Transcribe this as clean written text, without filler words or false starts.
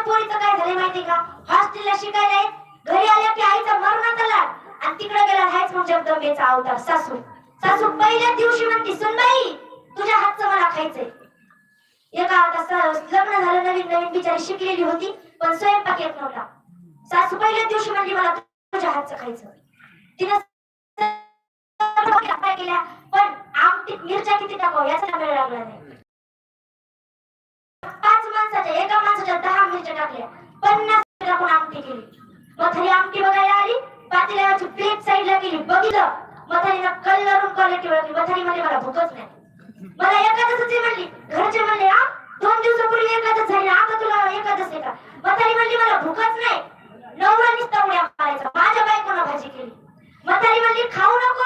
पोरीचं काय झालं माहिती का? हॉस्टेलला शिकायला आहेत, घरी आल्या की आईचा मरणाचा लाड, आणि तिकडे गेला हायच मग जगदंबेचा अवतार सासू. सासू पहिल्या दिवशी म्हणते, सुनबाई तुझ्या हातचं मला खायचंय. एका आता लग्न झालं, नवीन नवीन बिचारी शिकलेली होती, पण स्वयंपाक येत नव्हता. सासू पहिल्या दिवशी म्हणली मला तुझ्या हातचं खायचं. तिने केल्या, पण आमटीत मिरच्या किती टाकावं याचा वेळ लागला नाही. 5 माणसाच्या, एका माणसाच्या 10 मिरच्या टाकल्या, 50 टाकून आमटी केली. मथारी आमटी बघायला आली, पातेल्याची प्लेट साईडला केली, बघितलं मथारीनं कलरून क्वालिटी ओळखली. मथारी म्हणली मला भूकच नाही, मला एकादशच म्हणली. घरचे म्हणले 2 दिवसापूर्वी एकादश झाली, आता तुला एकादश आहे का? मथारी म्हणली मला भूकच नाही. नवरा नुसता उड्या मारायचा, माझ्या बायकोनं भाजी केली. मथारी म्हणली खाऊ नको,